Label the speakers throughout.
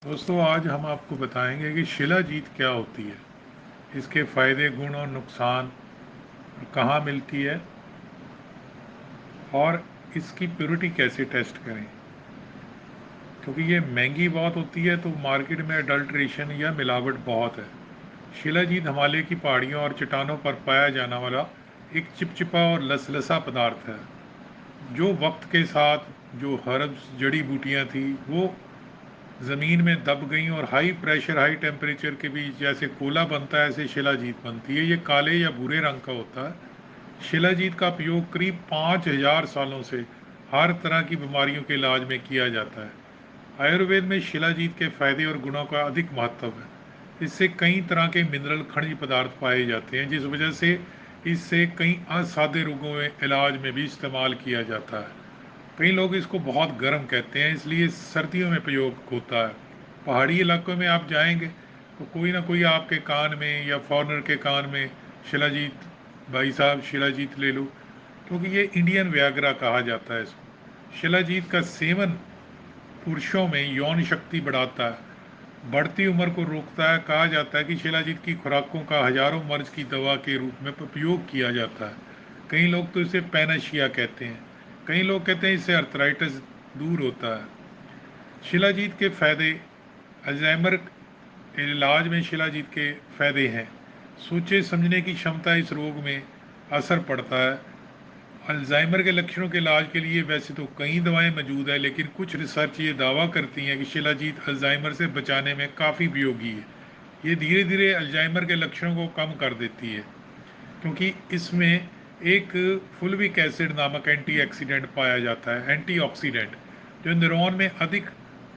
Speaker 1: दोस्तों, आज हम आपको बताएंगे कि शिलाजीत क्या होती है, इसके फायदे, गुण और नुकसान, और कहाँ मिलती है, और इसकी प्योरिटी कैसे टेस्ट करें। क्योंकि ये महंगी बहुत होती है तो मार्केट में अडल्ट्रेशन या मिलावट बहुत है। शिलाजीत हिमालय की पहाड़ियों और चट्टानों पर पाया जाने वाला एक चिपचिपा और लसलसा पदार्थ है, जो वक्त के साथ जो हर्ब्स, जड़ी बूटियां थी, वो ज़मीन में दब गई और हाई प्रेशर, हाई टेम्परेचर के बीच जैसे कोला बनता है, ऐसे शिलाजीत बनती है। ये काले या भूरे रंग का होता है। शिलाजीत का उपयोग करीब 5,000 सालों से हर तरह की बीमारियों के इलाज में किया जाता है। आयुर्वेद में शिलाजीत के फायदे और गुणों का अधिक महत्व है। इससे कई तरह के मिनरल, खनिज पदार्थ पाए जाते हैं, जिस वजह से इससे कई असाध्य रोगों में इलाज में भी इस्तेमाल किया जाता है। कई लोग इसको बहुत गर्म कहते हैं, इसलिए सर्दियों में प्रयोग होता है। पहाड़ी इलाकों में आप जाएंगे तो कोई ना कोई आपके कान में या फॉरेनर के कान में शिलाजीत, भाई साहब शिलाजीत ले लो, क्योंकि ये इंडियन व्याग्रा कहा जाता है इसको। शिलाजीत का सेवन पुरुषों में यौन शक्ति बढ़ाता है, बढ़ती उम्र को रोकता है। कहा जाता है कि शिलाजीत की खुराकों का हजारों मर्ज की दवा के रूप में उपयोग किया जाता है। कई लोग तो इसे पैनाशिया कहते हैं, कई लोग कहते हैं इससे अर्थराइटिस दूर होता है। शिलाजीत के फायदे, अल्जाइमर इलाज में शिलाजीत के फायदे हैं। सोचे समझने की क्षमता इस रोग में असर पड़ता है। अल्जाइमर के लक्षणों के इलाज के लिए वैसे तो कई दवाएं मौजूद है, लेकिन कुछ रिसर्च ये दावा करती हैं कि शिलाजीत अल्जाइमर से बचाने में काफ़ी उपयोगी है। ये धीरे धीरे अल्जाइमर के लक्षणों को कम कर देती है, क्योंकि इसमें एक फुलविक एसिड नामक एंटीऑक्सीडेंट पाया जाता है, एंटीऑक्सीडेंट, जो न्यूरॉन में अधिक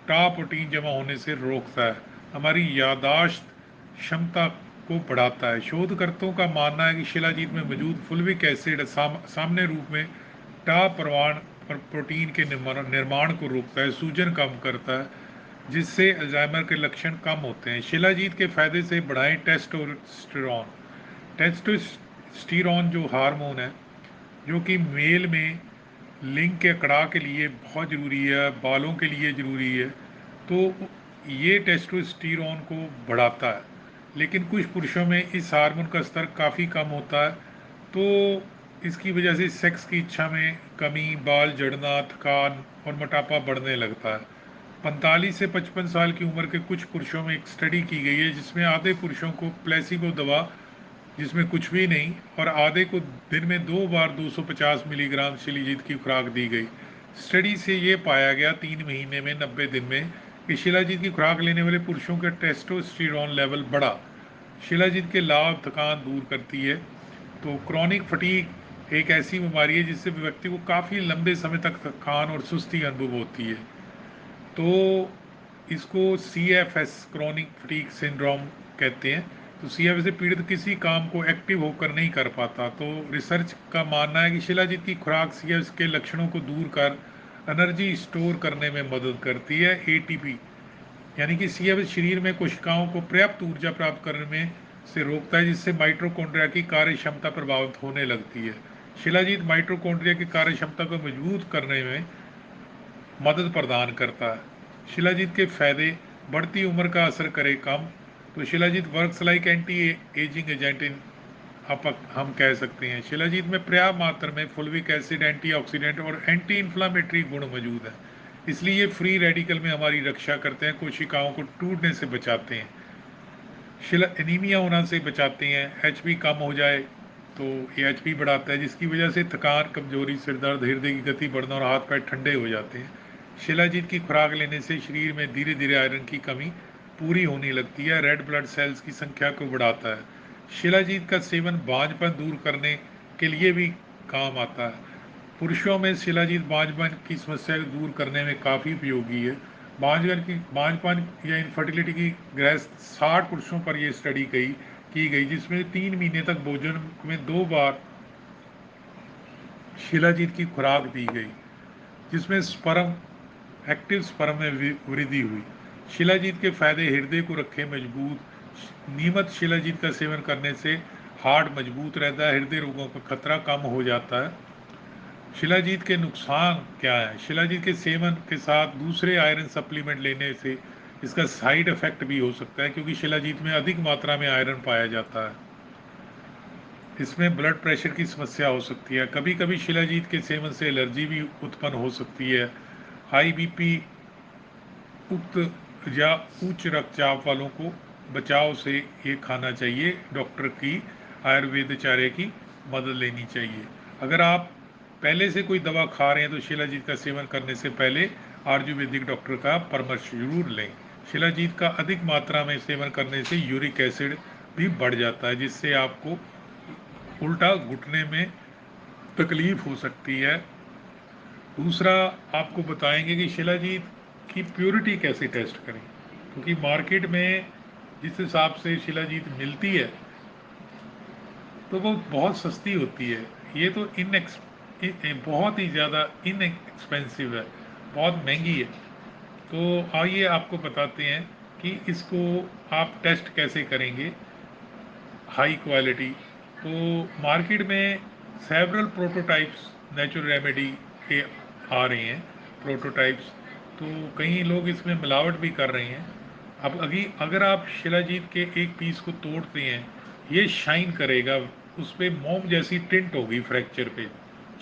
Speaker 1: टॉ प्रोटीन जमा होने से रोकता है, हमारी यादाश्त क्षमता को बढ़ाता है। शोधकर्ताओं का मानना है कि शिलाजीत में मौजूद फुलविक एसिड सामान्य रूप में टॉ परवान और प्रोटीन के निर्माण को रोकता है, सूजन कम करता है, जिससे अल्जाइमर के लक्षण कम होते हैं। शिलाजीत के फायदे से बढ़ाएं टेस्टोस्टेरोन। टेस्टोस्टेरोन जो हार्मोन है, जो कि मेल में लिंग के कड़ाह के लिए बहुत ज़रूरी है, बालों के लिए ज़रूरी है, तो ये टेस्टोस्टेरोन को बढ़ाता है। लेकिन कुछ पुरुषों में इस हार्मोन का स्तर काफ़ी कम होता है, तो इसकी वजह से सेक्स की इच्छा में कमी, बाल झड़ना, थकान और मोटापा बढ़ने लगता है। 45 से 55 साल की उम्र के कुछ पुरुषों में एक स्टडी की गई है, जिसमें आधे पुरुषों को प्लेसिबो दवा, जिसमें कुछ भी नहीं, और आधे को दिन में 2 बार 250 मिलीग्राम शिलाजीत की खुराक दी गई। स्टडी से ये पाया गया 3 महीने में, 90 दिन में, कि शिलाजीत की खुराक लेने वाले पुरुषों का टेस्टोस्टेरोन लेवल बढ़ा। शिलाजीत के लाभ, थकान दूर करती है। तो क्रॉनिक फटीग एक ऐसी बीमारी है जिससे व्यक्ति को काफ़ी लंबे समय तक थकान और सुस्ती अनुभव होती है। तो इसको CFS, क्रॉनिक फटीग सिंड्रोम कहते हैं। तो CFS से पीड़ित किसी काम को एक्टिव होकर नहीं कर पाता। तो रिसर्च का मानना है कि शिलाजीत की खुराक CFS के लक्षणों को दूर कर एनर्जी स्टोर करने में मदद करती है। ATP यानी कि CFS शरीर में कोशिकाओं को पर्याप्त ऊर्जा प्राप्त करने में से रोकता है, जिससे माइटोकॉन्ड्रिया की कार्य क्षमता प्रभावित होने लगती है। शिलाजीत माइटोकॉन्ड्रिया की कार्य क्षमता को मजबूत करने में मदद प्रदान करता है। शिलाजीत के फायदे, बढ़ती उम्र का असर करे कम। तो shilajit works like anti ageing agent in, हम कह सकते हैं। शिलाजीत में पर्याप्त मात्रा में फुलविक एसिड, एंटीऑक्सीडेंट और एंटी इन्फ्लामेटरी गुण मौजूद है, इसलिए ये फ्री रेडिकल में हमारी रक्षा करते हैं, कोशिकाओं को टूटने से बचाते हैं, शिला एनीमिया होना से बचाते हैं। HP कम हो जाए तो ये HP बढ़ाता है, जिसकी वजह से थकान, कमजोरी, सिर दर्द, हृदय की गति बढ़ना और हाथ पैर ठंडे हो जाते हैं। शिलाजीत की खुराक लेने से शरीर में धीरे धीरे आयरन की कमी पूरी होने लगती है, रेड ब्लड सेल्स की संख्या को बढ़ाता है। शिलाजीत का सेवन बांझपन दूर करने के लिए भी काम आता है। पुरुषों में शिलाजीत बांझपन की समस्या को दूर करने में काफ़ी उपयोगी है। बांझपन या इनफर्टिलिटी की ग्रस्त 60 पुरुषों पर यह स्टडी की गई, जिसमें 3 महीने तक भोजन में 2 बार शिलाजीत की खुराक दी गई, जिसमें एक्टिव स्पर्म में वृद्धि हुई। शिलाजीत के फायदे, हृदय को रखे मजबूत। नियमित शिलाजीत का सेवन करने से हार्ट मजबूत रहता है, हृदय रोगों का खतरा कम हो जाता है। शिलाजीत के नुकसान क्या है? शिलाजीत के सेवन के साथ दूसरे आयरन सप्लीमेंट लेने से इसका साइड इफेक्ट भी हो सकता है क्योंकि शिलाजीत में अधिक मात्रा में आयरन पाया जाता है। इसमें ब्लड प्रेशर की समस्या हो सकती है। कभी कभी शिलाजीत के सेवन से एलर्जी भी उत्पन्न हो सकती है। हाई बीपी उक्त या उच्च रक्तचाप वालों को बचाव से ये खाना चाहिए। डॉक्टर की आयुर्वेदाचार्य की मदद लेनी चाहिए। अगर आप पहले से कोई दवा खा रहे हैं तो शिलाजीत का सेवन करने से पहले आयुर्वेदिक डॉक्टर का परामर्श जरूर लें। शिलाजीत का अधिक मात्रा में सेवन करने से यूरिक एसिड भी बढ़ जाता है, जिससे आपको उल्टा घुटने में तकलीफ हो सकती है। दूसरा, आपको बताएंगे कि शिलाजीत की प्योरिटी कैसे टेस्ट करें, क्योंकि मार्केट में जिस हिसाब से शिलाजीत मिलती है तो वो बहुत सस्ती होती है। ये तो बहुत ही ज़्यादा इनएक्सपेंसिव है, बहुत महंगी है। तो आइए आपको बताते हैं कि इसको आप टेस्ट कैसे करेंगे हाई क्वालिटी। तो मार्केट में सेवरल प्रोटोटाइप्स नेचुरल रेमेडी के आ रहे हैं, प्रोटोटाइप्स। तो कई लोग इसमें मिलावट भी कर रहे हैं। अब अगर आप शिलाजीत के एक पीस को तोड़ते हैं, ये शाइन करेगा, उस पर मोम जैसी टिंट होगी, फ्रैक्चर पे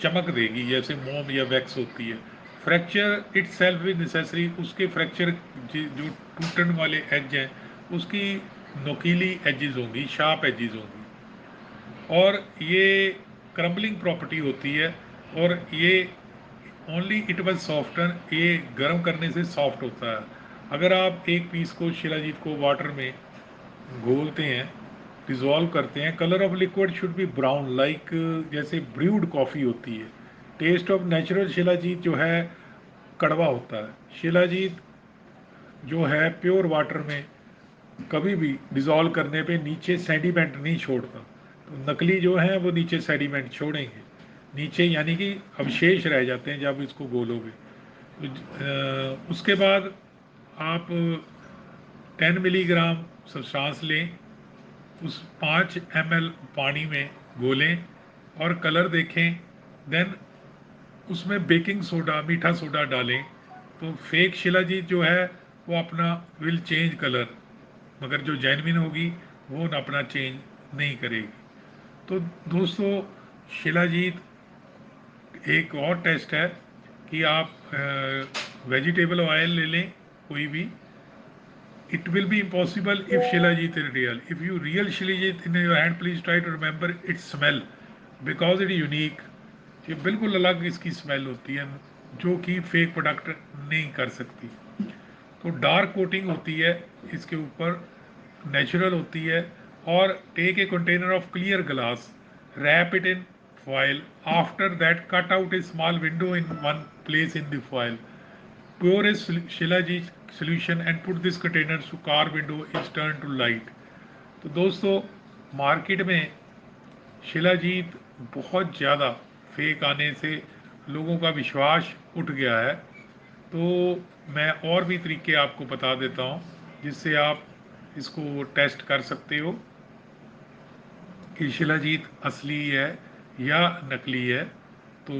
Speaker 1: चमक देगी जैसे मोम या वैक्स होती है। Fracture it self is necessary, उसके फ्रैक्चर जो टूटने वाले एज हैं उसकी नोकीली एजेस होंगी, शार्प एजेस होंगी, और ये क्रम्बलिंग प्रॉपर्टी होती है। और ये ओनली इट वाज सॉफ्टन, ये गर्म करने से सॉफ्ट होता है। अगर आप एक पीस को शिलाजीत को वाटर में घोलते हैं, डिज़ोल्व करते हैं, colour of liquid should be brown like जैसे ब्रूड कॉफ़ी होती है। टेस्ट ऑफ नेचुरल शिलाजीत जो है कड़वा होता है। शिलाजीत जो है प्योर वाटर में कभी भी डिज़ोल्व करने पे नीचे सेडिमेंट नहीं छोड़ता। तो नकली जो है वो नीचे सेडिमेंट छोड़ेंगे, नीचे यानी कि अवशेष रह जाते हैं जब इसको गोलोगे। तो उसके बाद आप 10 मिलीग्राम सब्सटेंस लें, उस 5 ml पानी में घोलें और कलर देखें। देन उसमें बेकिंग सोडा, मीठा सोडा डालें। तो फेक शिलाजीत जो है वो अपना विल चेंज कलर, मगर जो जेन्युइन होगी वो ना अपना चेंज नहीं करेगी। तो दोस्तों, शिलाजीत एक और टेस्ट है कि आप वेजिटेबल ऑयल ले लें कोई भी। It will be impossible if shilajit is real. If you real shilajit in your hand, please try to remember its smell because it unique. ये बिल्कुल अलग इसकी स्मेल होती है जो कि फेक प्रोडक्ट नहीं कर सकती। तो डार्क कोटिंग होती है इसके ऊपर, नेचुरल होती है। और take a container of clear glass, wrap it in foil, after that cut out a small window in one place in the foil, pour a shilajit solution and put this container so car window is turned to light। तो दोस्तों, market में शिलाजीत बहुत ज़्यादा fake आने से लोगों का विश्वास उठ गया है। तो मैं और भी तरीके आपको बता देता हूँ जिससे आप इसको टेस्ट कर सकते हो कि शिलाजीत असली है या नकली है। तो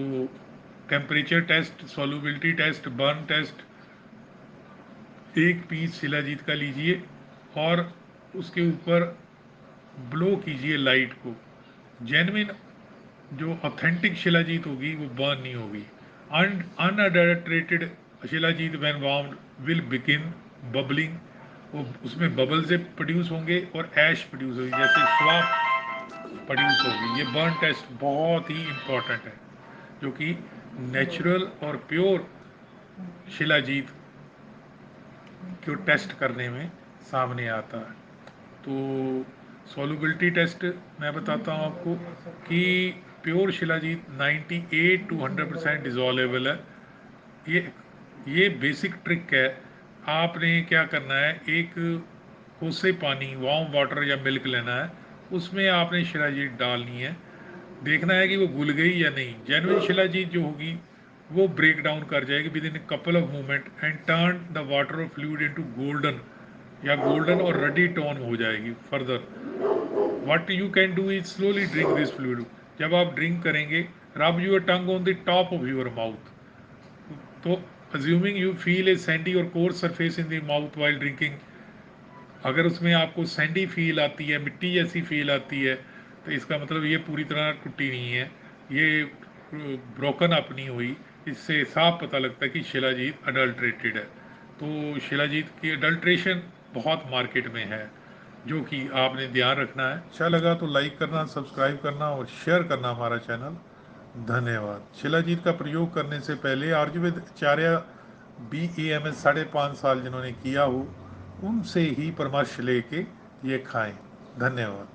Speaker 1: temperature test, solubility test, burn test, एक पीस शिलाजीत का लीजिए और उसके ऊपर ब्लो कीजिए लाइट को। जेन्युइन जो ऑथेंटिक शिलाजीत होगी वो बर्न नहीं होगी। Unadulterated shilajit when warmed will begin bubbling, वो उसमें बबल से प्रोड्यूस होंगे और ऐश प्रोड्यूस होगी, जैसे स्वाप प्रोड्यूस होगी। ये बर्न टेस्ट बहुत ही इम्पोर्टेंट है जो कि नेचुरल और प्योर शिलाजीत को टेस्ट करने में सामने आता है। तो सॉल्युबिलिटी टेस्ट मैं बताता हूँ आपको कि प्योर शिलाजीत 98 to 100% डिजोल्वेबल है। ये ये बेसिक ट्रिक है। आपने क्या करना है, एक कोसे पानी, वार्म वाटर या मिल्क लेना है, उसमें आपने शिलाजीत डालनी है। देखना है कि वो घुल गई या नहीं। जेन्युइन शिलाजीत जो होगी वो ब्रेक डाउन कर जाएगी within couple of moment and turn the water of fluid into golden, या गोल्डन और रेडी टोन हो जाएगी। Further what you can do is slowly drink this fluid. जब आप ड्रिंक करेंगे, rub your tongue on the top of your mouth. तो assuming you feel a sandy or coarse surface in the mouth while drinking, अगर उसमें आपको Sandy feel आती है, मिट्टी जैसी फील आती है, तो इसका मतलब ये पूरी तरह टूटी नहीं है, ये ब्रोकन अप नहीं हुई। इससे साफ पता लगता है कि शिलाजीत अडल्ट्रेटेड है। तो शिलाजीत की अडल्ट्रेशन बहुत मार्केट में है, जो कि आपने ध्यान रखना है। अच्छा लगा तो लाइक करना, सब्सक्राइब करना और शेयर करना हमारा चैनल। धन्यवाद। शिलाजीत का प्रयोग करने से पहले आयुर्वेद आचार्य BAMS 5.5 साल जिन्होंने किया हो, उनसे ही परामर्श लेके ये खाएं। धन्यवाद।